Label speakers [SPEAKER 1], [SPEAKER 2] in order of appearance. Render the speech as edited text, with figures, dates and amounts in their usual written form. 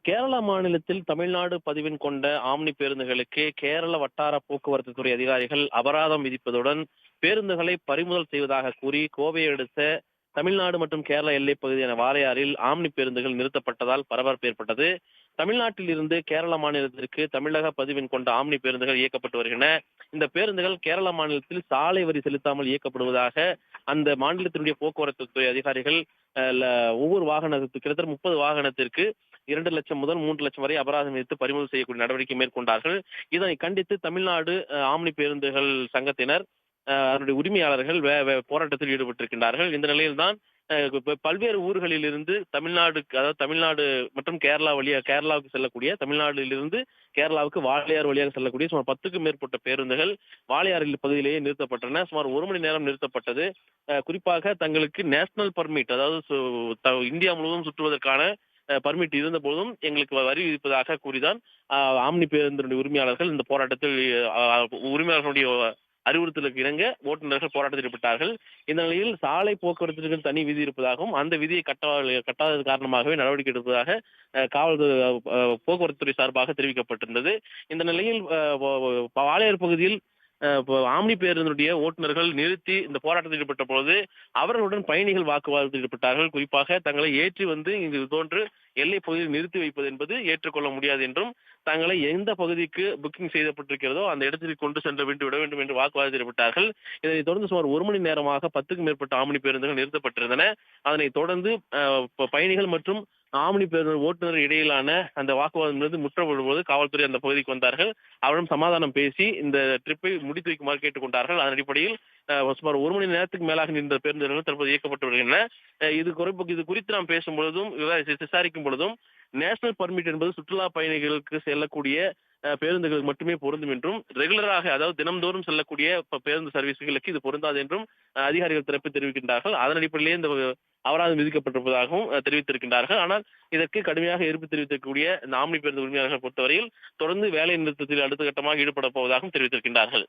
[SPEAKER 1] கேரளா மாநிலத்தில் தமிழ்நாடு பதிவெண் கொண்ட ஆம்னி பேருந்துகளுக்கு கேரள வட்டார போக்குவரத்து துறை அதிகாரிகள் அபராதம் விதிப்பதுடன் பேருந்துகளை பறிமுதல் செய்வதாக கூறி கோவையை அடுத்த தமிழ்நாடு மற்றும் கேரள எல்லைப் பகுதியான வாளையாறில் ஆம்னி பேருந்துகள் நிறுத்தப்பட்டதால் பரபரப்பு ஏற்பட்டது. தமிழ்நாட்டில் இருந்து கேரள மாநிலத்திற்கு தமிழக பதிவெண் கொண்ட ஆம்னி பேருந்துகள் இயக்கப்பட்டு வருகின்றன. இந்த பேருந்துகள் கேரள மாநிலத்தில் சாலை வரி செலுத்தாமல் இயக்கப்படுவதாக அந்த மாநிலத்தினுடைய போக்குவரத்து துறை அதிகாரிகள் ஒவ்வொரு வாகனத்துக்கு கிட்டத்தட்ட 30 வாகனத்திற்கு 2 லட்சம் முதல் 3 லட்சம் வரை அபராதம் விதித்து பறிமுதல் செய்யக்கூடிய நடவடிக்கை மேற்கொண்டார்கள். இதனை கண்டித்து தமிழ்நாடு ஆம்னி பேருந்துகள் சங்கத்தினர் அதனுடைய உரிமையாளர்கள் போராட்டத்தில் ஈடுபட்டிருக்கின்றார்கள். இந்த நிலையில்தான் பல்வேறு ஊர்களில் இருந்து அதாவது தமிழ்நாடு மற்றும் கேரளாவுக்கு செல்லக்கூடிய தமிழ்நாட்டிலிருந்து கேரளாவுக்கு வாளையார் வழியாக செல்லக்கூடிய சுமார் 10க்கும் மேற்பட்ட பேருந்துகள் வாளையாறில் பகுதியிலேயே நிறுத்தப்பட்டன. சுமார் 1 மணி நேரம் நிறுத்தப்பட்டது. குறிப்பாக தங்களுக்கு நேஷனல் பர்மிட், அதாவது இந்தியா முழுவதும் சுற்றுவதற்கான பர்மிட் இருந்த போதும் எங்களுக்கு வரி விதிப்பதாக கூறிதான் ஆம்னி பேருந்தினுடைய உரிமையாளர்கள் இந்த போராட்டத்தில் உரிமையாளர்களுடைய அறிவுறுத்தலுக்கு இணங்க ஓட்டுநர்கள் போராட்டத்தில் ஈடுபட்டார்கள். இந்த நிலையில் சாலை போக்குவரத்திற்கு தனி விதி இருப்பதாகவும் அந்த விதியை கட்டாதது காரணமாகவே நடவடிக்கை எடுப்பதாக காவல் போக்குவரத்து துறை சார்பாக தெரிவிக்கப்பட்டிருந்தது. இந்த நிலையில் வாளையார் பகுதியில் ஆம்னி பேருந்தினுடைய ஓட்டுநர்கள் நிறுத்தி இந்த போராட்டத்தில் ஈடுபட்ட போது அவர்களுடன் பயணிகள் வாக்குவாதத்தில் ஈடுபட்டார்கள். குறிப்பாக தங்களை ஏற்றி வந்து இது போன்று எல்லை பகுதியில் நிறுத்தி வைப்பது என்பது ஏற்றுக்கொள்ள முடியாது என்றும் தங்களை எந்த பகுதிக்கு புக்கிங் செய்யப்பட்டிருக்கிறதோ அந்த இடத்திற்கு கொண்டு சென்று விட வேண்டும் என்று வாக்குவாதத்தில் ஈடுபட்டார்கள். இதனைத் தொடர்ந்து சுமார் 1 மணி நேரமாக 10க்கும் மேற்பட்ட ஆம்னி பேருந்துகள் நிறுத்தப்பட்டிருந்தன. அதனைத் தொடர்ந்து பயணிகள் மற்றும் ஆம்னி பேருந்து ஓட்டுநர் இடையிலான அந்த வாக்குவாதம் முற்ற விடும்போது காவல்துறை அந்த பகுதிக்கு வந்தார்கள். அவரிடம் சமாதானம் பேசி இந்த ட்ரிப்பை முடித்து வைக்குமாறு கேட்டுக்கொண்டார்கள். அதன் அடிப்படையில் சுமார் 1 மணி நேரத்துக்கு மேலாக நின்ற பேருந்துகள் தற்போது இயக்கப்பட்டு வருகின்றன. இது குறித்து நாம் பேசும் பொழுதும் விசாரிக்கும் பொழுதும் நேஷனல் பர்மிட் என்பது சுற்றுலா பயணிகளுக்கு செல்லக்கூடிய பேருந்துகளுக்கு மட்டுமே பொருந்தும் என்றும், ரெகுலராக அதாவது தினம்தோறும் செல்லக்கூடிய பேருந்து சர்வீஸ்களுக்கு இது பொருந்தாது என்றும் அதிகாரிகள் தரப்பு தெரிவிக்கின்றார்கள். அதன் அடிப்படையிலே இந்த அபராதம் விதிக்கப்பட்டிருப்பதாகவும் தெரிவித்திருக்கின்றார்கள். ஆனால் இதற்கு கடுமையாக எதிர்ப்பு தெரிவிக்கக்கூடிய இந்த ஆம்னி பேருந்து உரிமையாளர்கள் பொறுத்தவரையில் தொடர்ந்து வேலை நிறுத்தத்தில் அடுத்த கட்டமாக ஈடுபட போவதாகவும் தெரிவித்திருக்கின்றார்கள்.